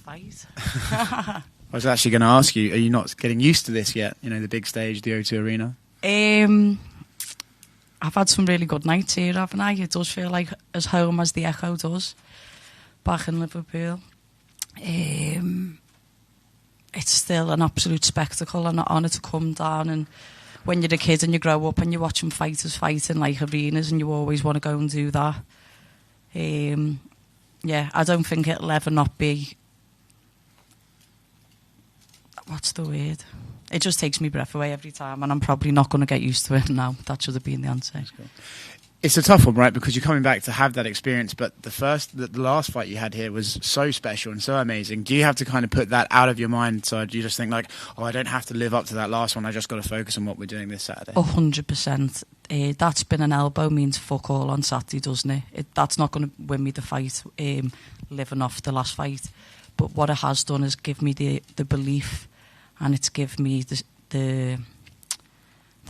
fight. I was actually going to ask you, are you not getting used to this yet? You know, the big stage, the O2 Arena? I've had some really good nights here, haven't I? It does feel like as home as the Echo does back in Liverpool. It's still an absolute spectacle and an honour to come down, and when you're a kid and you grow up and you're watching fighters fight in like arenas and you always want to go and do that. Yeah, I don't think it'll ever not be... What's the word? It just takes me breath away every time, and I'm probably not going to get used to it now. That should have been the answer. Cool. It's a tough one, right? Because you're coming back to have that experience, but the last fight you had here was so special and so amazing. Do you have to kind of put that out of your mind? So do you just think like, oh, I don't have to live up to that last one. I just got to focus on what we're doing this Saturday? 100%. That spinning elbow means fuck all on Saturday, doesn't it? That's not going to win me the fight, living off the last fight. But what it has done is give me the belief, and it's give me the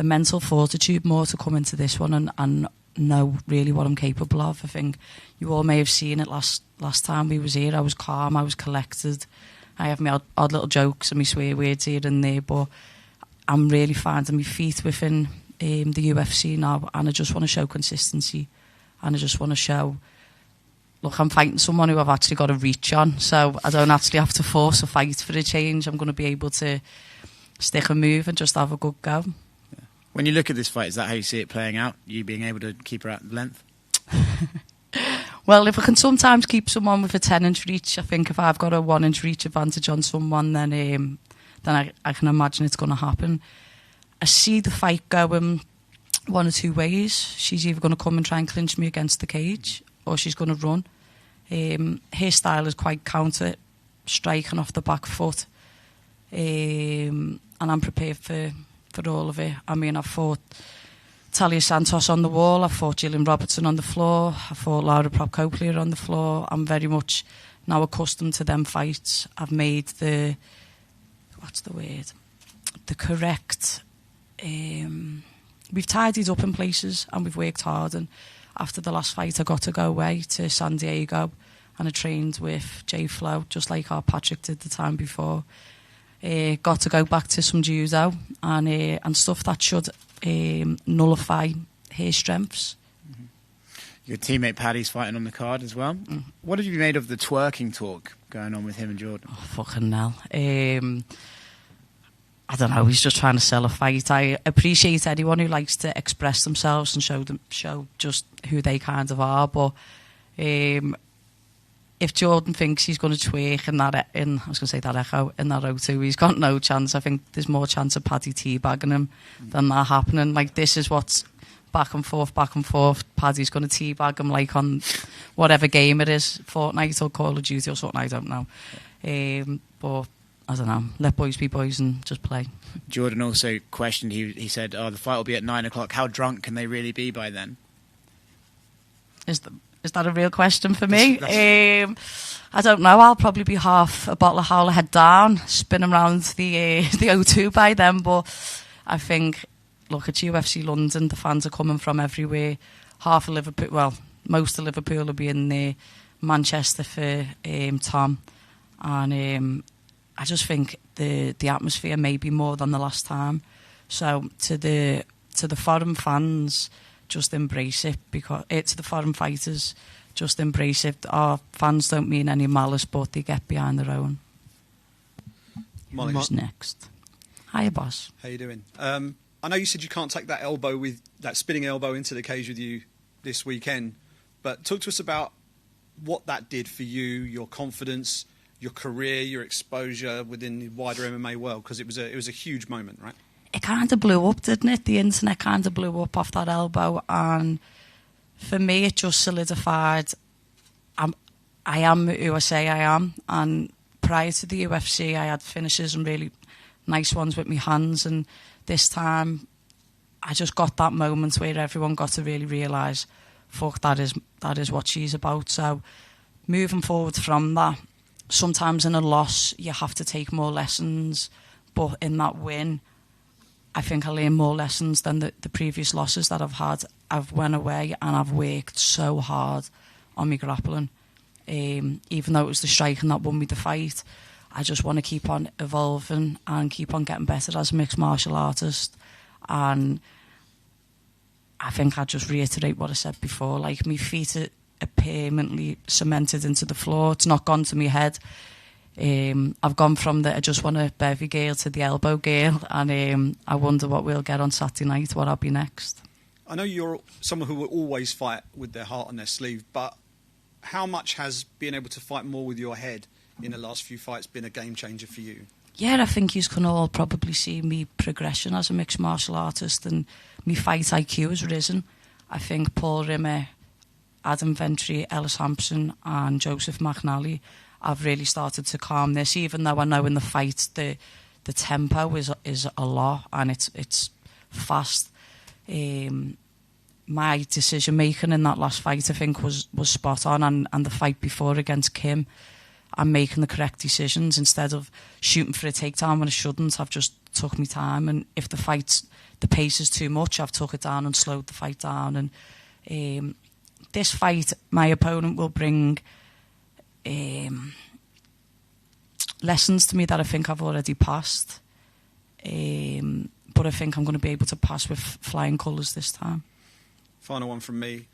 mental fortitude more to come into this one and know really what I'm capable of. I think you all may have seen it last time we was here. I was calm, I was collected. I have my odd little jokes and my swear words here and there, but I'm really finding my feet within the UFC now, and I just want to show consistency, and I just want to show, look, I'm fighting someone who I've actually got a reach on, so I don't actually have to force a fight for a change. I'm going to be able to stick and move and just have a good go. When you look at this fight, is that how you see it playing out? You being able to keep her at length? Well, if I can sometimes keep someone with a 10-inch reach, I think if I've got a 1-inch reach advantage on someone, then I can imagine it's going to happen. I see the fight going one or two ways. She's either going to come and try and clinch me against the cage, or she's going to run. Her style is quite counter, striking off the back foot. And I'm prepared for all of it. I mean, I fought Talia Santos on the wall, I fought Gillian Robertson on the floor, I fought Laura Prop-Copley on the floor. I'm very much now accustomed to them fights. I've made the correct... we've tidied up in places and we've worked hard, and after the last fight I got to go away to San Diego and I trained with Jay Flo, just like our Patrick did the time before. Got to go back to some judo and stuff that should nullify her strengths. Mm-hmm. Your teammate Paddy's fighting on the card as well. What have you made of the twerking talk going on with him and Jordan? Oh, fucking hell. I don't know, he's just trying to sell a fight. I appreciate anyone who likes to express themselves and show just who they kind of are, but if Jordan thinks he's going to twerk in that O2, he's got no chance. I think there's more chance of Paddy teabagging him than that happening. Like, this is what's back and forth. Paddy's going to teabag him like on whatever game it is, Fortnite or Call of Duty or something, I don't know. But I don't know, let boys be boys and just play. Jordan also questioned, he said, oh, the fight will be at 9 o'clock. How drunk can they really be by then? Is that a real question for me? I don't know. I'll probably be half a bottle of Howler head down, spinning around the O2 by then. But I think, look, it's UFC London. The fans are coming from everywhere. Half of Liverpool, well, most of Liverpool will be in there. Manchester for Tom. And I just think the atmosphere may be more than the last time. So to the foreign fans, just embrace it, because it's the foreign fighters, just embrace it. Our fans don't mean any malice, but they get behind their own. Molly. Who's next? Hiya, boss. How you doing? I know you said you can't take that spinning elbow into the cage with you this weekend, but talk to us about what that did for you, your confidence, your career, your exposure within the wider MMA world, because it was a huge moment, right? It kind of blew up, didn't it? The internet kind of blew up off that elbow, and for me it just solidified I am who I say I am. And prior to the UFC I had finishes and really nice ones with my hands, and this time I just got that moment where everyone got to really realise, fuck, that is what she's about. So moving forward from that, sometimes in a loss you have to take more lessons, but in that win I think I learned more lessons than the previous losses that I've had. I've went away and I've worked so hard on my grappling. Even though it was the striking that won me the fight, I just want to keep on evolving and keep on getting better as a mixed martial artist. And I think I just reiterate what I said before, like, my feet are permanently cemented into the floor. It's not gone to my head. I've gone from the I just want a bevy girl to the elbow girl, and I wonder what we'll get on Saturday night, what I'll be next. I know you're someone who will always fight with their heart on their sleeve, but how much has being able to fight more with your head in the last few fights been a game changer for you? Yeah, I think you can all probably see me progression as a mixed martial artist, and my fight IQ has risen. I think Paul Rimmer, Adam Ventry, Ellis Hampson and Joseph McNally, I've really started to calm this, even though I know in the fight the tempo is a lot and it's fast. My decision making in that last fight, I think, was spot on, and the fight before against Kim, I'm making the correct decisions instead of shooting for a takedown when I shouldn't. I've just took my time, and if the pace is too much, I've took it down and slowed the fight down. And this fight, my opponent will bring lessons to me that I think I've already passed, but I think I'm going to be able to pass with flying colours this time. Final one from me.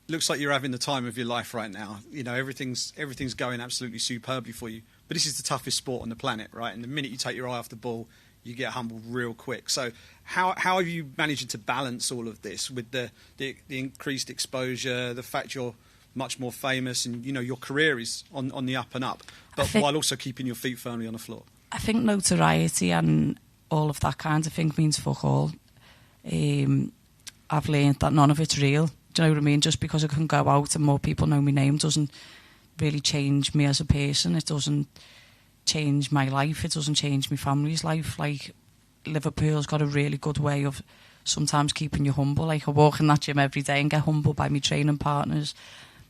Looks like you're having the time of your life right now. You know, everything's going absolutely superbly for you. But this is the toughest sport on the planet, right? And the minute you take your eye off the ball, you get humbled real quick. So how are you managing to balance all of this with the increased exposure, the fact you're much more famous, and, you know, your career is on the up and up, but while also keeping your feet firmly on the floor? I think notoriety and all of that kind of thing means fuck all. I've learned that none of it's real. Do you know what I mean? Just because I can go out and more people know my name doesn't really change me as a person. It doesn't change my life. It doesn't change my family's life. Like, Liverpool's got a really good way of sometimes keeping you humble. Like, I walk in that gym every day and get humbled by my training partners,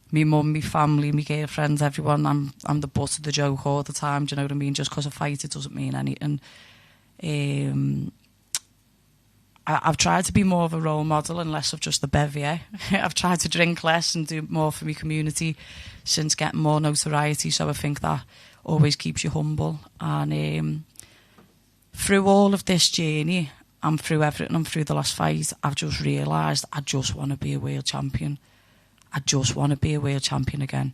me mum, my family, my girlfriends, everyone. I'm the butt of the joke all the time. Do you know what I mean? Just because I fight, it doesn't mean anything. I've tried to be more of a role model and less of just the bevier. I've tried to drink less and do more for my community since getting more notoriety, so I think that always keeps you humble. And through all of this journey, and through Everton and through the last fight, I've just realised I just want to be a world champion. I just want to be a world champion again.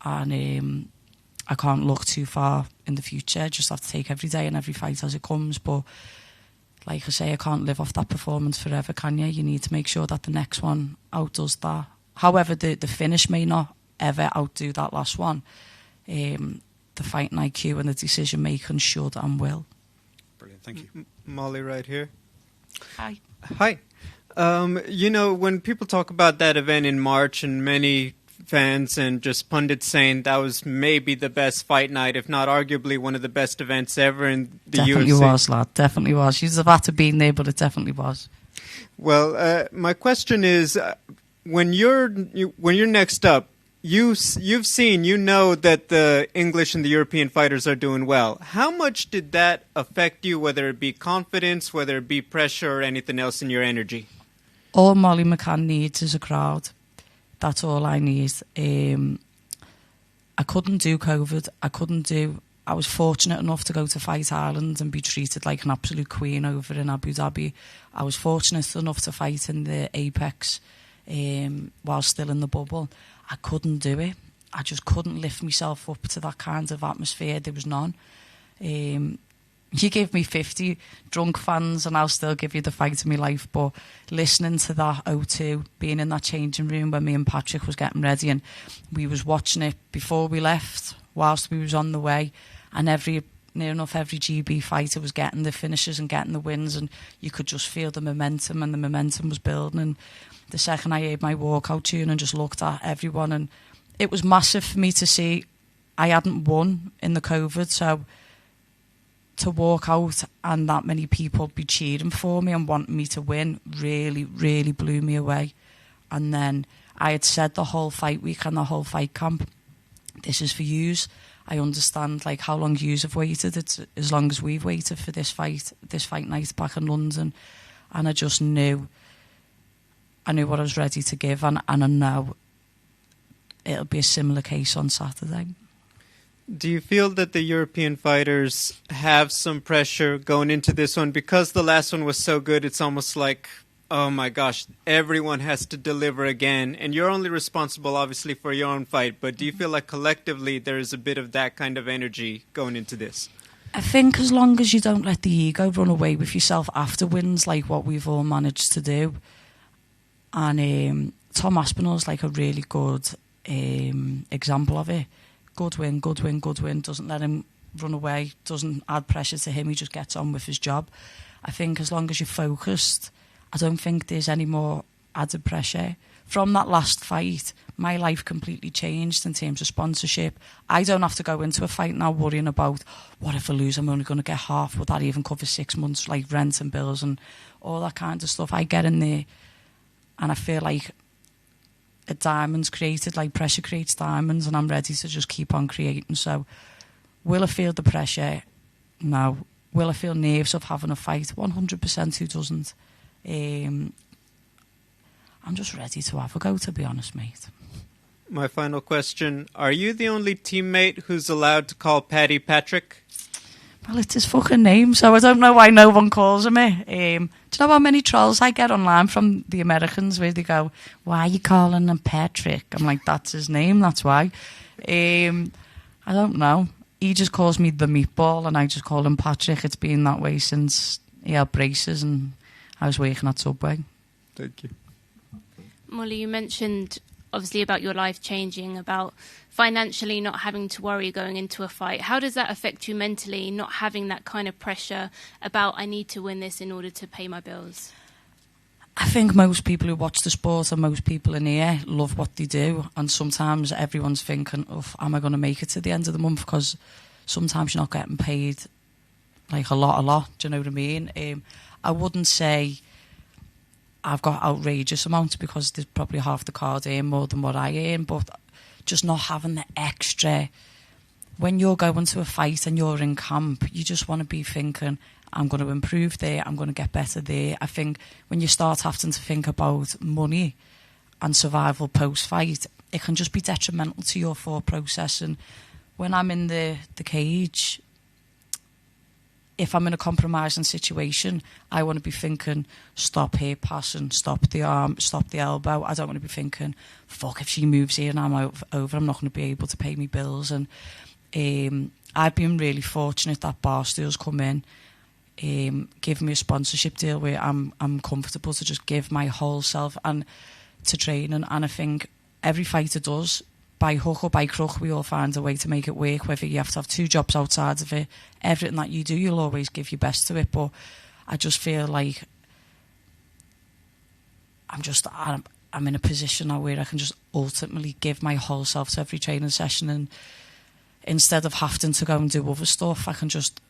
And I can't look too far in the future. I just have to take every day and every fight as it comes. But like I say, I can't live off that performance forever, can you? You need to make sure that the next one outdoes that. However, the finish may not ever outdo that last one. The fighting IQ and the decision making should and will. Brilliant, thank you. Molly, right here. Hi. Hi. You know, when people talk about that event in March, and many fans and just pundits saying that was maybe the best fight night, if not arguably one of the best events ever in the definitely UFC. Was, lad. Definitely was. She's about to be in there, but it definitely was. Well, my question is, when you're next up, you've seen, you know that the English and the European fighters are doing well. How much did that affect you, whether it be confidence, whether it be pressure, or anything else in your energy? All Molly McCann needs is a crowd. That's all I need. I couldn't do COVID. I was fortunate enough to go to Fight Ireland and be treated like an absolute queen over in Abu Dhabi. I was fortunate enough to fight in the Apex while still in the bubble. I couldn't do it. I just couldn't lift myself up to that kind of atmosphere. There was none. You give me 50 drunk fans and I'll still give you the fight of my life. But listening to that O2, being in that changing room when me and Patrick was getting ready, and we was watching it before we left, whilst we was on the way, and near enough every GB fighter was getting the finishes and getting the wins, and you could just feel the momentum, and the momentum was building. And the second I heard my walkout tune and just looked at everyone, and it was massive for me to see I hadn't won in the COVID, so to walk out and that many people be cheering for me and wanting me to win really, really blew me away. And then I had said the whole fight week and the whole fight camp, this is for yous. I understand like how long yous have waited. It's as long as we've waited for this fight night back in London. And I just knew what I was ready to give, and I know it'll be a similar case on Saturday. Do you feel that the European fighters have some pressure going into this one? Because the last one was so good, it's almost like, oh my gosh, everyone has to deliver again. And you're only responsible, obviously, for your own fight. But do you feel like collectively there is a bit of that kind of energy going into this? I think as long as you don't let the ego run away with yourself after wins, like what we've all managed to do. And Tom Aspinall's like a really good example of it. Good win, good win, good win. Doesn't let him run away, doesn't add pressure to him. He just gets on with his job. I think as long as you're focused, I don't think there's any more added pressure. From that last fight, my life completely changed in terms of sponsorship. I don't have to go into a fight now worrying about, what if I lose, I'm only going to get half. Would that even cover 6 months, like rent and bills and all that kind of stuff? I get in there and I feel like a diamond's created, like pressure creates diamonds, and I'm ready to just keep on creating. So will I feel the pressure? No. Will I feel nerves of having a fight? 100%. Who doesn't? I'm just ready to have a go, to be honest, mate. My final question. Are you the only teammate who's allowed to call Paddy Patrick? Well, it's his fucking name, so I don't know why no one calls him it. Do you know how many trolls I get online from the Americans where they go, why are you calling him Patrick? I'm like, that's his name, that's why. I don't know. He just calls me the meatball and I just call him Patrick. It's been that way since he had braces and I was working at Subway. Thank you. Molly, you mentioned obviously about your life changing, about financially not having to worry going into a fight. How does that affect you mentally, not having that kind of pressure about, I need to win this in order to pay my bills? I think most people who watch the sport and most people in here love what they do, and sometimes everyone's thinking, am I going to make it to the end of the month? Because sometimes you're not getting paid like a lot, do you know what I mean? I wouldn't say I've got outrageous amounts because there's probably half the card earn more than what I earn, but just not having the extra. When you're going to a fight and you're in camp, you just want to be thinking, I'm going to improve there, I'm going to get better there. I think when you start having to think about money and survival post-fight, it can just be detrimental to your thought process. And when I'm in the cage, if I'm in a compromising situation, I want to be thinking, stop here passing, stop the arm, stop the elbow. I don't want to be thinking, fuck, if she moves here and I'm over, I'm not going to be able to pay me bills. And I've been really fortunate that Barstool's come in, give me a sponsorship deal where I'm comfortable to just give my whole self and to training. And I think every fighter does. By hook or by crook, we all find a way to make it work, whether you have to have 2 jobs outside of it. Everything that you do, you'll always give your best to it. But I just feel like I'm in a position now where I can just ultimately give my whole self to every training session. And instead of having to go and do other stuff, I can just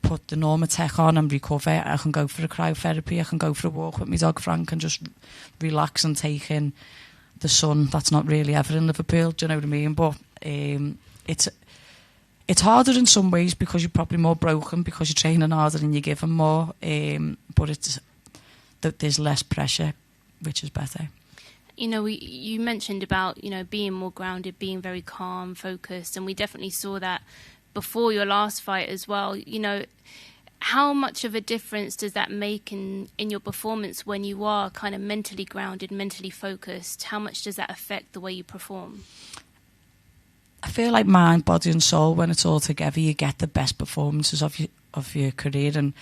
put the Normatec on and recover. I can go for a cryotherapy. I can go for a walk with my dog Frank and just relax and take in the sun that's not really ever in Liverpool, do you know what I mean? But it's harder in some ways because you're probably more broken because you're training harder and you're giving more. But there's less pressure, which is better. You know, you mentioned about, being more grounded, being very calm, focused, and we definitely saw that before your last fight as well. How much of a difference does that make in your performance when you are kind of mentally grounded, mentally focused? How much does that affect the way you perform? I feel like mind, body and soul, when it's all together, you get the best performances of your career. And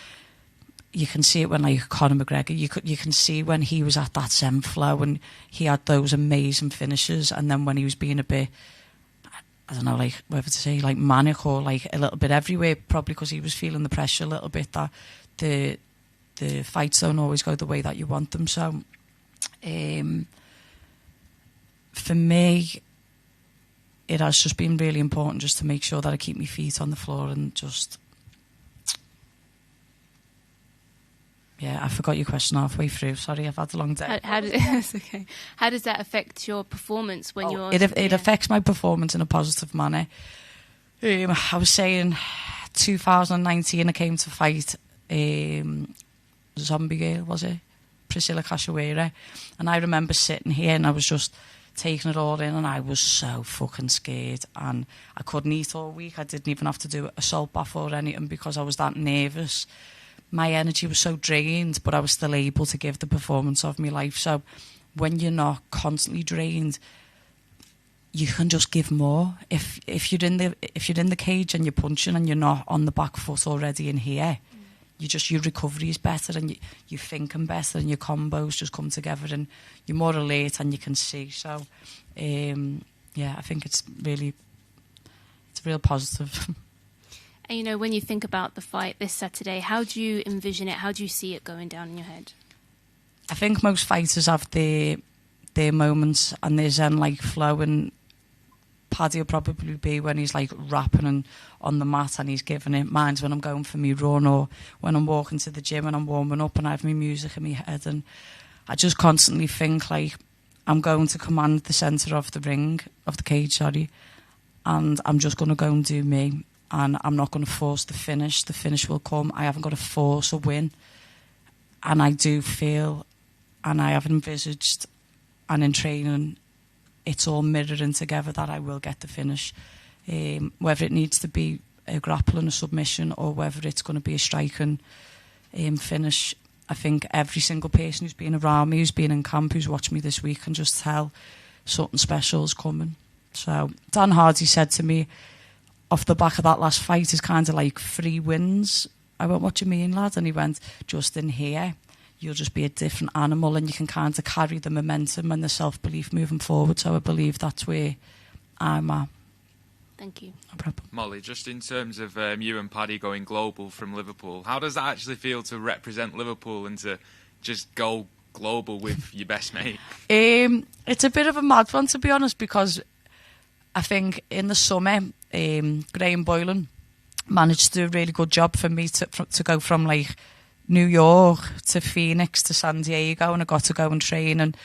you can see it when, like, Conor McGregor, you can see when he was at that Zen flow and he had those amazing finishes. And then when he was being a bit, I don't know, like, whether to say, like, manic or, like, a little bit everywhere, probably because he was feeling the pressure a little bit that the fights don't always go the way that you want them. So, for me, it has just been really important just to make sure that I keep my feet on the floor and just... Yeah, I forgot your question halfway through. Sorry, I've had a long day. Okay. How does that affect your performance when you're... It affects my performance in a positive manner. I was saying 2019 I came to fight Zombie Girl, was it? Priscilla Cachoeira. And I remember sitting here and I was just taking it all in, and I was so fucking scared, and I couldn't eat all week. I didn't even have to do a salt bath or anything because I was that nervous. My energy was so drained, but I was still able to give the performance of my life. So when you're not constantly drained, you can just give more. If you're in the cage and you're punching and you're not on the back foot already in here, your recovery is better, and you're thinking better, and your combos just come together, and you're more alert and you can see. So, I think it's real positive. And when you think about the fight this Saturday, how do you envision it? How do you see it going down in your head? I think most fighters have their moments and their zen-like flow, and Paddy will probably be when he's like rapping on the mat and he's giving it. Mine's when I'm going for me run, or when I'm walking to the gym and I'm warming up and I have my music in my head, and I just constantly think like I'm going to command the centre of the ring, of the cage, and I'm just going to go and do me, and I'm not going to force the finish. The finish will come. I haven't got to force a win, and I do feel, and I have envisaged, and in training, it's all mirroring together that I will get the finish. Whether it needs to be a grappling, a submission, or whether it's going to be a striking finish, I think every single person who's been around me, who's been in camp, who's watched me this week, can just tell something special is coming. So Dan Hardy said to me, off the back of that last fight, is kind of like 3 wins. I went, what do you mean, lad? And he went, just in here, you'll just be a different animal, and you can kind of carry the momentum and the self-belief moving forward. So I believe that's where I'm at. Thank you. No problem. Molly, just in terms of you and Paddy going global from Liverpool, how does that actually feel to represent Liverpool and to just go global with your best mate? It's a bit of a mad one, to be honest, because I think in the summer, Graham Boylan managed to do a really good job for me to go from like New York to Phoenix to San Diego, and I got to go and train and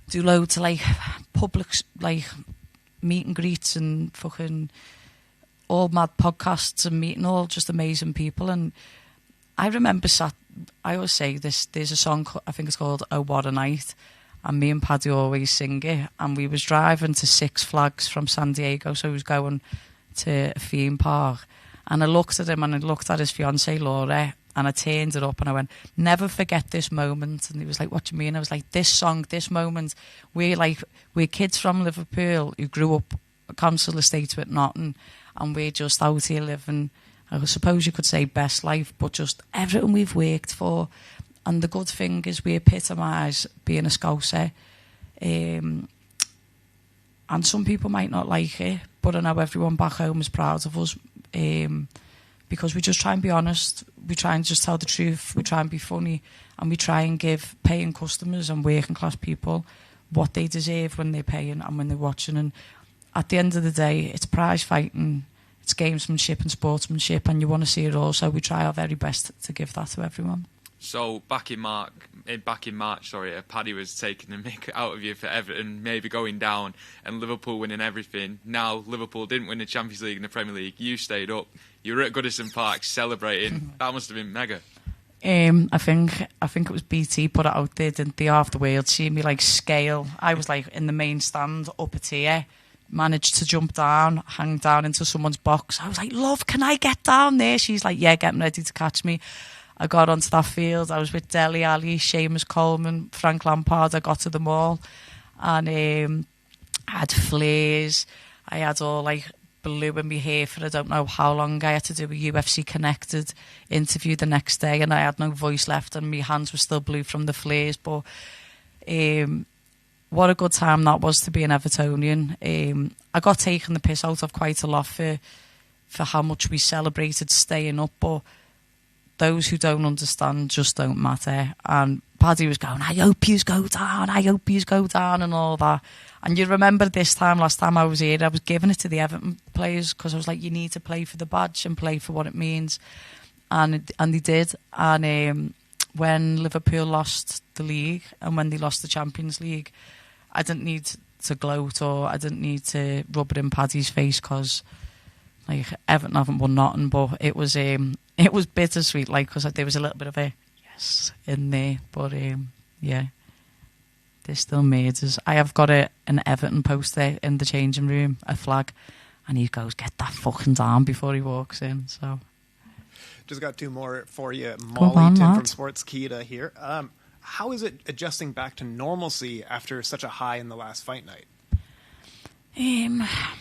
do loads of like public like meet and greets and fucking all mad podcasts and meeting all just amazing people. And I remember I always say this, there's a song, I think it's called Oh What a Night, and me and Paddy always sing it, and we was driving to Six Flags from San Diego, so he was going to a theme park, and I looked at him and I looked at his fiancée Laura, and I turned it up and I went, never forget this moment. And he was like, what do you mean? I was like, this song, this moment, we're kids from Liverpool who grew up a council estate with nothing, and we're just out here living, I suppose you could say best life, but just everything we've worked for. And the good thing is we epitomise being a Scouser. And some people might not like it, but I know everyone back home is proud of us. Because we just try and be honest, we try and just tell the truth, we try and be funny, and we try and give paying customers and working class people what they deserve when they're paying and when they're watching. And at the end of the day, it's prize fighting, it's gamesmanship and sportsmanship, and you want to see it all, so we try our very best to give that to everyone. So back in March, Paddy was taking the mick out of you for Everton, maybe going down, and Liverpool winning everything. Now Liverpool didn't win the Champions League and the Premier League. You stayed up. You were at Goodison Park celebrating. That must have been mega. I think it was BT put it out there, didn't they? Half the world see me like scale. I was like in the main stand up at here, managed to jump down, hang down into someone's box. I was like, love, can I get down there? She's like, yeah, getting ready to catch me. I got onto that field. I was with Dele Alli, Seamus Coleman, Frank Lampard. I got to them all, and I had flares. I had all like blue in my hair for I don't know how long. I had to do a UFC Connected interview the next day, and I had no voice left, and my hands were still blue from the flares. But what a good time that was to be an Evertonian. I got taken the piss out of quite a lot for how much we celebrated staying up, but those who don't understand just don't matter. And Paddy was going, I hope yous go down, and all that. And you remember this time, last time I was here, I was giving it to the Everton players, because I was like, you need to play for the badge and play for what it means. And they did. And when Liverpool lost the league and when they lost the Champions League, I didn't need to gloat, or I didn't need to rub it in Paddy's face, because like Everton haven't won nothing. But it was bittersweet, like, because there was a little bit of a yes in there. But yeah. There's still murders. I have got an Everton poster in the changing room, a flag, and he goes, "Get that fucking down," before he walks in. So, just got 2 more for you. Go Molly, on, Tim lad. from Sportskita here. How is it adjusting back to normalcy after such a high in the last fight night?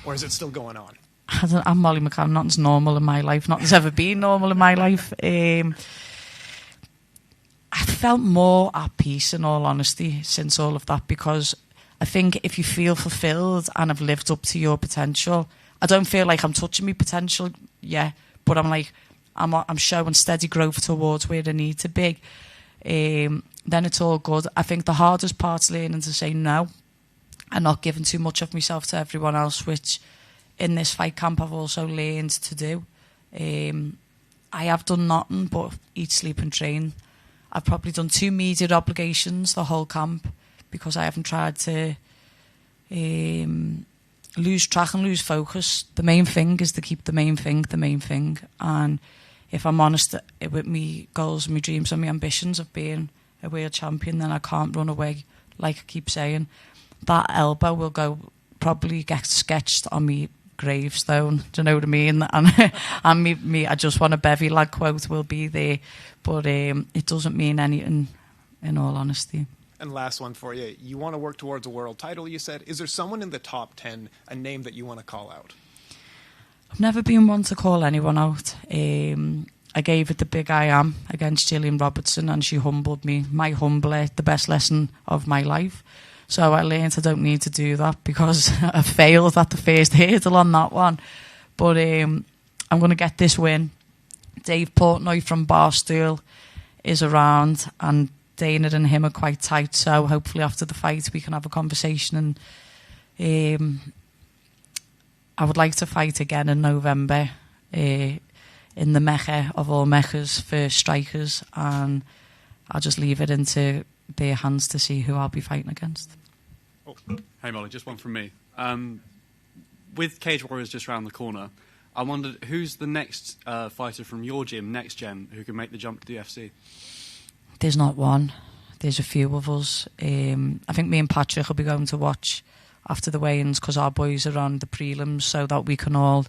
Or is it still going on? I'm Molly McCann. Nothing's normal in my life. Nothing's ever been normal in my life. I felt more at peace, in all honesty, since all of that, because I think if you feel fulfilled and have lived up to your potential, I don't feel like I'm touching my potential yet, but I'm like, I'm showing steady growth towards where I need to be. Then it's all good. I think the hardest part's learning to say no and not giving too much of myself to everyone else, which in this fight camp I've also learned to do. I have done nothing but eat, sleep and train. I've probably done 2 media obligations the whole camp because I haven't tried to lose track and lose focus. The main thing is to keep the main thing. And if I'm honest with me goals, my dreams and my ambitions of being a world champion, then I can't run away. Like I keep saying, that elbow will probably get sketched on me gravestone. Do you know what I mean? And me I just want a bevy lad quote will be there, but it doesn't mean anything, in all honesty. And last one for you. You want to work towards a world title, you said. Is there someone in the top 10, a name that you want to call out? I've never been one to call anyone out. I gave it the big I am against Gillian Robertson, and she humbled me. My humbler, the best lesson of my life. So I learned I don't need to do that because I failed at the first hurdle on that one. But I'm going to get this win. Dave Portnoy from Barstool is around, and Dana and him are quite tight. So hopefully after the fight we can have a conversation. And I would like to fight again in November in the Mecca of all Meccas for strikers, and I'll just leave it into their hands to see who I'll be fighting against. Oh, hey Molly, just one from me. With Cage Warriors just around the corner, I wondered who's the next fighter from your gym, Next Gen, who can make the jump to the UFC? There's not one. There's a few of us. I think me and Patrick will be going to watch after the weigh-ins because our boys are on the prelims, so that we can all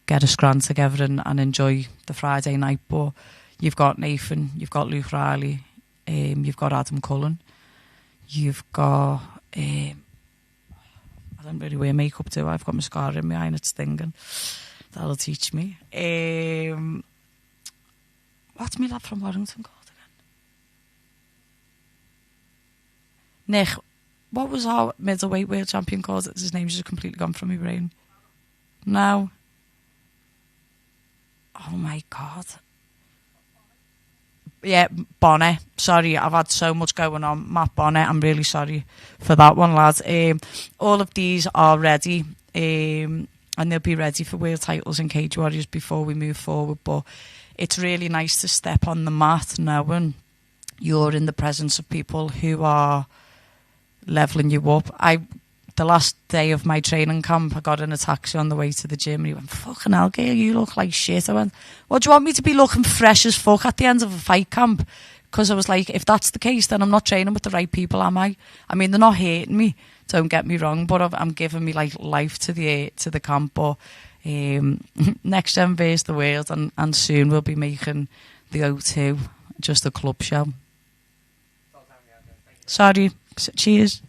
get a scran together and enjoy the Friday night. But you've got Nathan, you've got Luke Riley, you've got Adam Cullen, you've got... I don't really wear makeup, do I? I've got mascara in my eye and it's stinging. That'll teach me. What's my lad from Warrington called again? Nick, what was our middleweight world champion called? His name's just completely gone from my brain. No. Oh my God. Yeah, Bonnet. Sorry, I've had so much going on. Matt Bonnet, I'm really sorry for that one, lads. All of these are ready, and they'll be ready for world titles and Cage Warriors before we move forward. But it's really nice to step on the mat knowing you're in the presence of people who are levelling you up. The last day of my training camp, I got in a taxi on the way to the gym and he went, "Fucking hell, Gail, you look like shit." I went, "What, do you want me to be looking fresh as fuck at the end of a fight camp?" Because I was like, if that's the case, then I'm not training with the right people, am I? I mean, they're not hating me, don't get me wrong, but I'm giving me like life to the camp. But Next Gen versus the world, and soon we'll be making the O2 just a club show. Sorry, cheers.